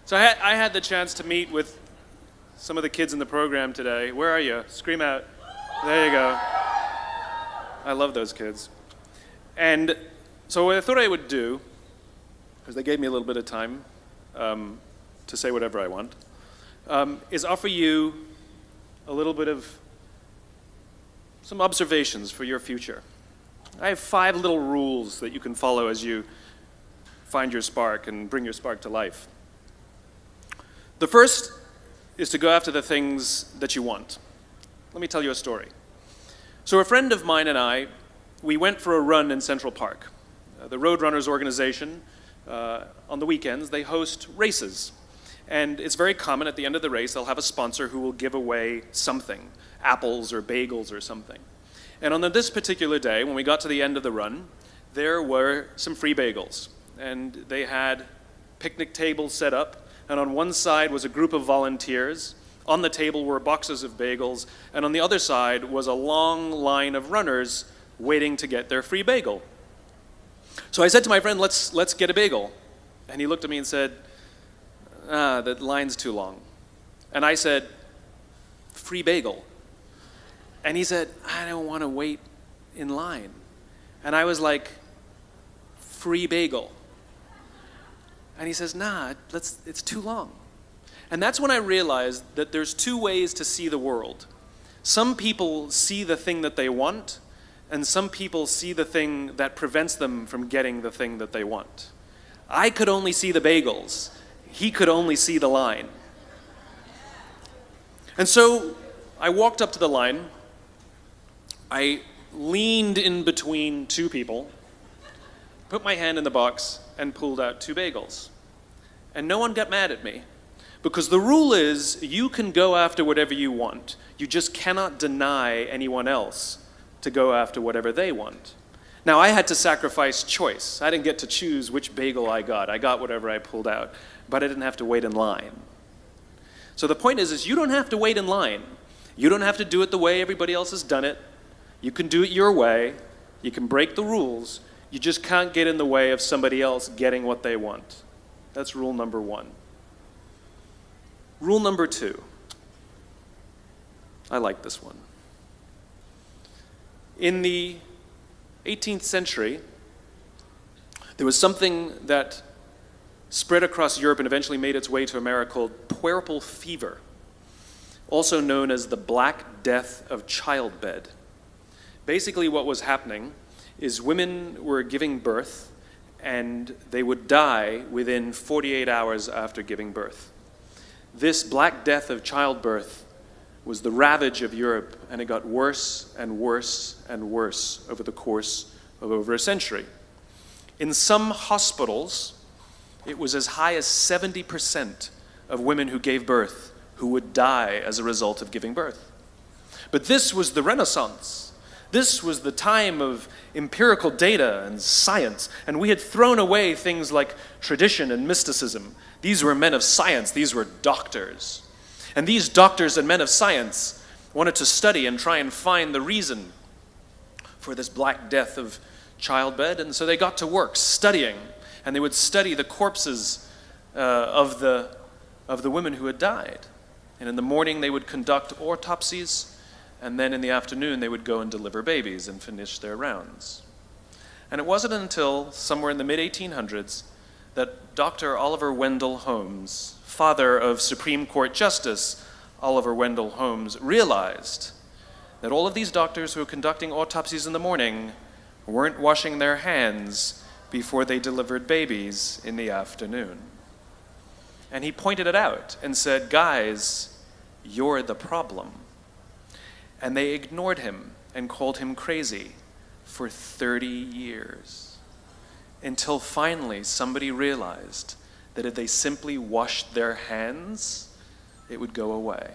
So I had the chance to meet with some of the kids in the program today. Where are you? Scream out. There you go. I love those kids. And so what I thought I would do, because they gave me a little bit of time to say whatever I want, is offer you a little bit of some observations for your future. I have 5 little rules that you can follow as you find your spark and bring your spark to life. The first is to go after the things that you want. Let me tell you a story. So a friend of mine and I, we went for a run in Central Park. The Roadrunners organization, on the weekends, they host races. And it's very common at the end of the race, they'll have a sponsor who will give away something, apples or bagels or something. And on this particular day, when we got to the end of the run, there were some free bagels. And they had picnic tables set up, and on one side was a group of volunteers. On the table were boxes of bagels, and on the other side was a long line of runners waiting to get their free bagel. So I said to my friend, let's get a bagel. And he looked at me and said, the line's too long. And I said, free bagel. And he said, I don't want to wait in line. And I was like, free bagel. And he says, it's too long. And that's when I realized that there's 2 ways to see the world. Some people see the thing that they want, and some people see the thing that prevents them from getting the thing that they want. I could only see the bagels. He could only see the line. And so I walked up to the line. I leaned in between 2 people, put my hand in the box, and pulled out 2 bagels. And no one got mad at me, because the rule is you can go after whatever you want. You just cannot deny anyone else to go after whatever they want. Now, I had to sacrifice choice. I didn't get to choose which bagel I got. I got whatever I pulled out, but I didn't have to wait in line. So the point is you don't have to wait in line. You don't have to do it the way everybody else has done it. You can do it your way. You can break the rules. You just can't get in the way of somebody else getting what they want. That's rule number 1. Rule number 2. I like this one. In the 18th century, there was something that spread across Europe and eventually made its way to America called puerperal fever, also known as the Black Death of childbed. Basically what was happening is women were giving birth and they would die within 48 hours after giving birth. This Black Death of childbirth was the ravage of Europe, and it got worse and worse and worse over the course of over a century. In some hospitals, it was as high as 70% of women who gave birth who would die as a result of giving birth. But this was the Renaissance. This was the time of empirical data and science, and we had thrown away things like tradition and mysticism. These were men of science. These were doctors. And these doctors and men of science wanted to study and try and find the reason for this Black Death of childbed, and so they got to work studying, and they would study the corpses of the women who had died. And in the morning they would conduct autopsies, and then in the afternoon they would go and deliver babies and finish their rounds. And it wasn't until somewhere in the mid-1800s that Dr. Oliver Wendell Holmes, father of Supreme Court Justice Oliver Wendell Holmes, realized that all of these doctors who were conducting autopsies in the morning weren't washing their hands before they delivered babies in the afternoon. And he pointed it out and said, guys, you're the problem. And they ignored him and called him crazy for 30 years. Until finally somebody realized that if they simply washed their hands, it would go away.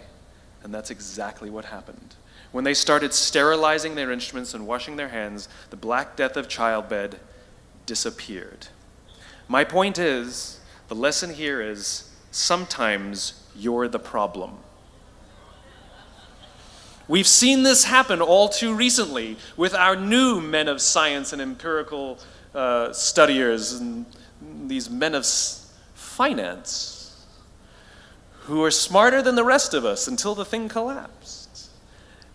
And that's exactly what happened. When they started sterilizing their instruments and washing their hands, the Black Death of childbed disappeared. My point is, the lesson here is, sometimes you're the problem. We've seen this happen all too recently with our new men of science and empirical studiers and these men of finance. who were smarter than the rest of us until the thing collapsed.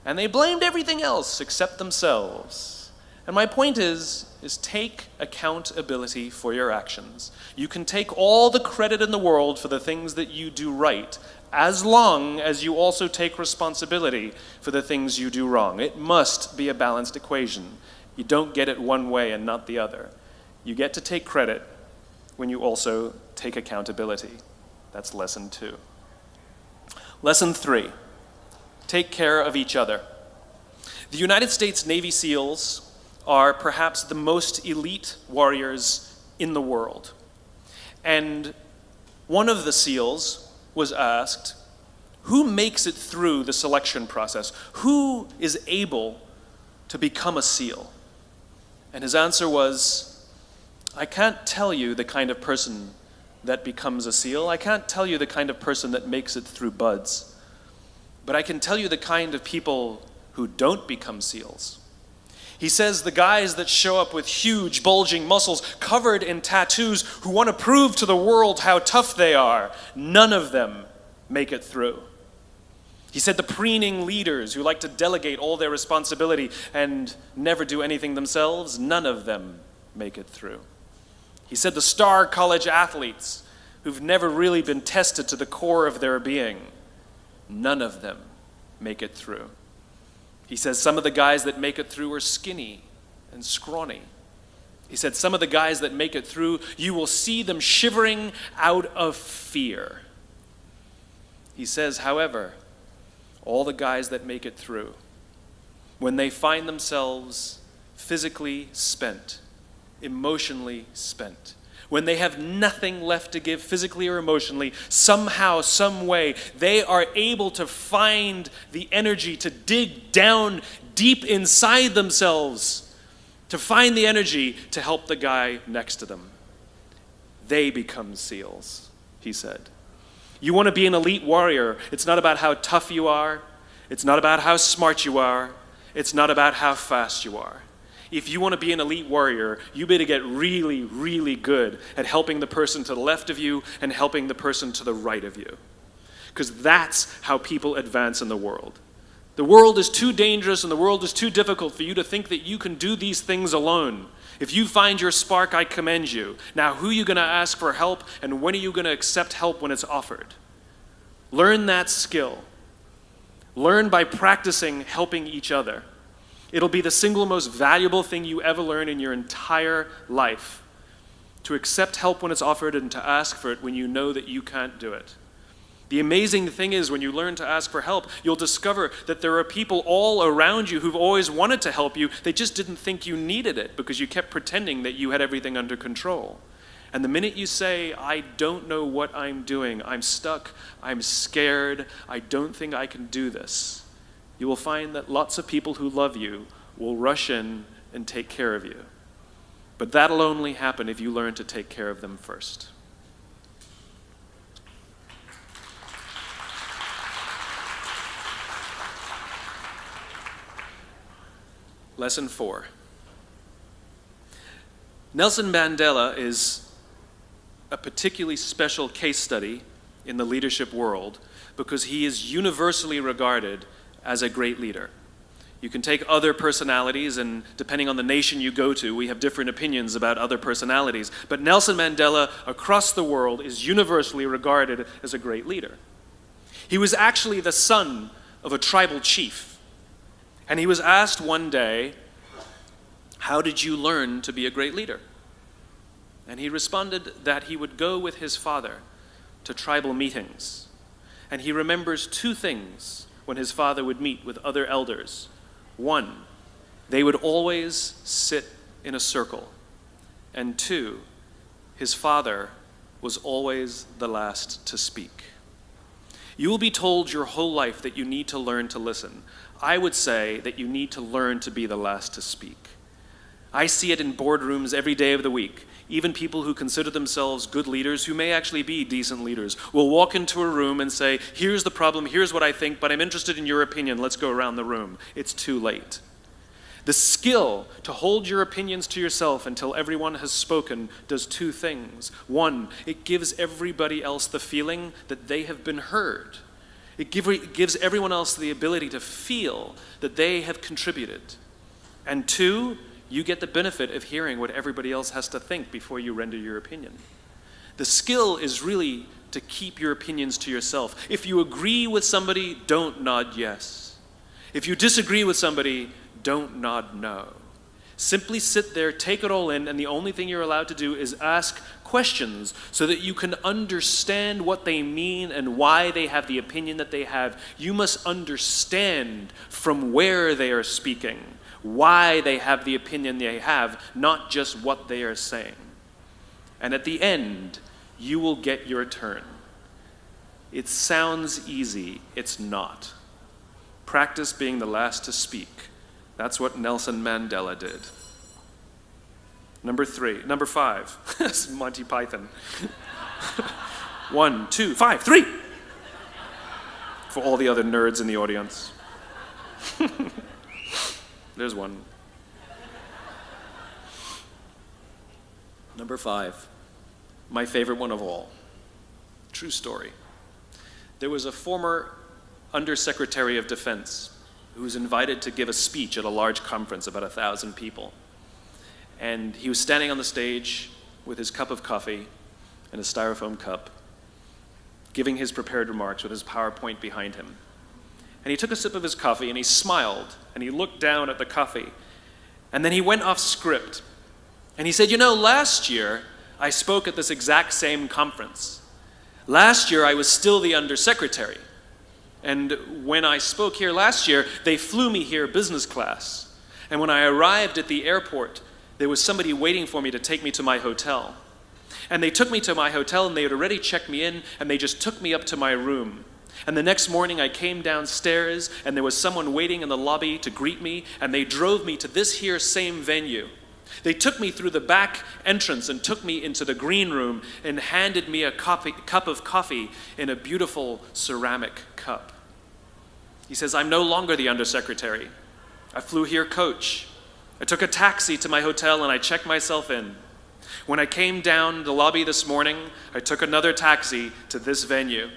And they blamed everything else except themselves. And my point is take accountability for your actions. You can take all the credit in the world for the things that you do right, as long as you also take responsibility for the things you do wrong. It must be a balanced equation. You don't get it one way and not the other. You get to take credit when you also take accountability. That's lesson 2. Lesson 3, take care of each other. The United States Navy SEALs are perhaps the most elite warriors in the world. And one of the SEALs was asked, who makes it through the selection process? Who is able to become a SEAL? And his answer was, I can't tell you the kind of person that becomes a SEAL. I can't tell you the kind of person that makes it through BUD/S. But I can tell you the kind of people who don't become SEALs. He says the guys that show up with huge, bulging muscles, covered in tattoos, who want to prove to the world how tough they are, none of them make it through. He said the preening leaders who like to delegate all their responsibility and never do anything themselves, none of them make it through. He said the star college athletes who've never really been tested to the core of their being, none of them make it through. He says some of the guys that make it through are skinny and scrawny. He said some of the guys that make it through, you will see them shivering out of fear. He says, however, all the guys that make it through, when they find themselves physically spent, emotionally spent, when they have nothing left to give physically or emotionally, somehow, some way, they are able to find the energy to dig down deep inside themselves, to find the energy to help the guy next to them. They become SEALs, he said. You want to be an elite warrior. It's not about how tough you are. It's not about how smart you are. It's not about how fast you are. If you want to be an elite warrior, you better get really, really good at helping the person to the left of you and helping the person to the right of you. Because that's how people advance in the world. The world is too dangerous and the world is too difficult for you to think that you can do these things alone. If you find your spark, I commend you. Now, who are you going to ask for help, and when are you going to accept help when it's offered? Learn that skill. Learn by practicing helping each other. It'll be the single most valuable thing you ever learn in your entire life. To accept help when it's offered and to ask for it when you know that you can't do it. The amazing thing is when you learn to ask for help, you'll discover that there are people all around you who've always wanted to help you. They just didn't think you needed it because you kept pretending that you had everything under control. And the minute you say, I don't know what I'm doing, I'm stuck, I'm scared, I don't think I can do this, you will find that lots of people who love you will rush in and take care of you. But that'll only happen if you learn to take care of them first. Lesson 4. Nelson Mandela is a particularly special case study in the leadership world because he is universally regarded as a great leader. You can take other personalities, and depending on the nation you go to, we have different opinions about other personalities. But Nelson Mandela, across the world, is universally regarded as a great leader. He was actually the son of a tribal chief. And he was asked one day, how did you learn to be a great leader? And he responded that he would go with his father to tribal meetings. And he remembers 2 things when his father would meet with other elders. 1, they would always sit in a circle. And 2, his father was always the last to speak. You will be told your whole life that you need to learn to listen. I would say that you need to learn to be the last to speak. I see it in boardrooms every day of the week. Even people who consider themselves good leaders, who may actually be decent leaders, will walk into a room and say, here's the problem, here's what I think, but I'm interested in your opinion, let's go around the room. It's too late. The skill to hold your opinions to yourself until everyone has spoken does two things. One, it gives everybody else the feeling that they have been heard. It gives everyone else the ability to feel that they have contributed. And two, you get the benefit of hearing what everybody else has to think before you render your opinion. The skill is really to keep your opinions to yourself. If you agree with somebody, don't nod yes. If you disagree with somebody, don't nod no. Simply sit there, take it all in, and the only thing you're allowed to do is ask questions so that you can understand what they mean and why they have the opinion that they have. You must understand from where they are speaking, why they have the opinion they have, not just what they are saying. And at the end, you will get your turn. It sounds easy, it's not. Practice being the last to speak. That's what Nelson Mandela did. Number 5. This is Monty Python. 1, 2, 5, 3. For all the other nerds in the audience. There's one. Number 5. My favorite one of all. True story. There was a former Undersecretary of Defense who was invited to give a speech at a large conference, about 1,000 people. And he was standing on the stage with his cup of coffee and a styrofoam cup, giving his prepared remarks with his PowerPoint behind him. And he took a sip of his coffee and he smiled and he looked down at the coffee. And then he went off script. And he said, last year I spoke at this exact same conference. Last year I was still the undersecretary. And when I spoke here last year, they flew me here business class. And when I arrived at the airport, there was somebody waiting for me to take me to my hotel. And they took me to my hotel and they had already checked me in and they just took me up to my room. And the next morning I came downstairs and there was someone waiting in the lobby to greet me and they drove me to this here same venue. They took me through the back entrance and took me into the green room and handed me a cup of coffee in a beautiful ceramic cup. He says, I'm no longer the undersecretary. I flew here coach. I took a taxi to my hotel and I checked myself in. When I came down the lobby this morning, I took another taxi to this venue.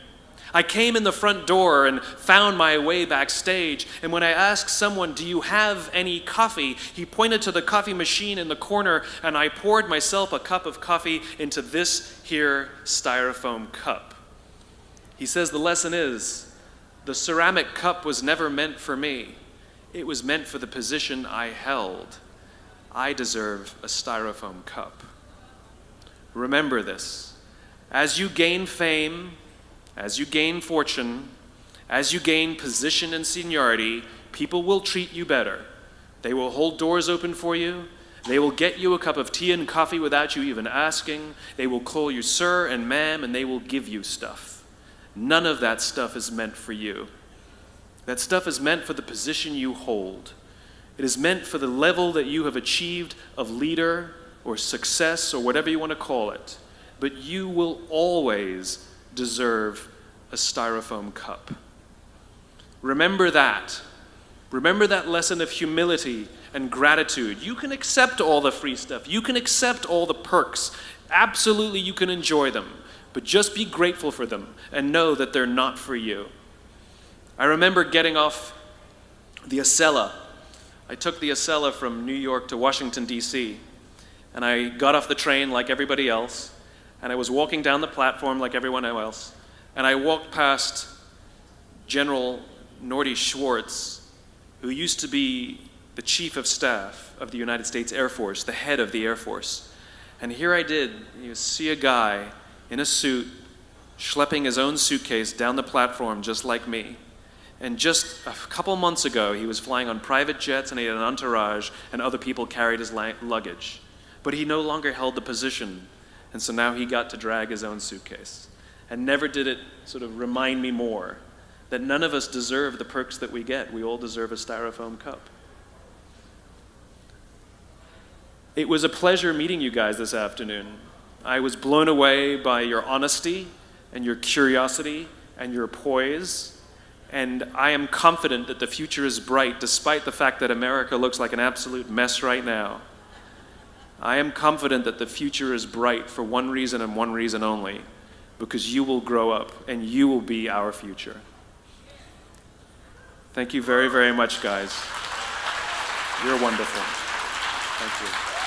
I came in the front door and found my way backstage, and when I asked someone, do you have any coffee? He pointed to the coffee machine in the corner, and I poured myself a cup of coffee into this here styrofoam cup. He says the lesson is, the ceramic cup was never meant for me. It was meant for the position I held. I deserve a styrofoam cup. Remember this. As you gain fame, as you gain fortune, as you gain position and seniority, people will treat you better. They will hold doors open for you. They will get you a cup of tea and coffee without you even asking. They will call you sir and ma'am, and they will give you stuff. None of that stuff is meant for you. That stuff is meant for the position you hold. It is meant for the level that you have achieved of leader or success or whatever you want to call it. But you will always deserve a styrofoam cup. Remember that. Remember that lesson of humility and gratitude. You can accept all the free stuff. You can accept all the perks. Absolutely, you can enjoy them. But just be grateful for them and know that they're not for you. I remember getting off the Acela. I took the Acela from New York to Washington, D.C., and I got off the train like everybody else, and I was walking down the platform like everyone else, and I walked past General Norty Schwartz, who used to be the Chief of Staff of the United States Air Force, the head of the Air Force. And here I did, see a guy in a suit schlepping his own suitcase down the platform just like me. And just a couple months ago, he was flying on private jets and he had an entourage and other people carried his luggage. But he no longer held the position, and so now he got to drag his own suitcase. And never did it sort of remind me more that none of us deserve the perks that we get. We all deserve a styrofoam cup. It was a pleasure meeting you guys this afternoon. I was blown away by your honesty and your curiosity and your poise. And I am confident that the future is bright, despite the fact that America looks like an absolute mess right now. I am confident that the future is bright for one reason and one reason only, because you will grow up and you will be our future. Thank you very, very much, guys. You're wonderful. Thank you.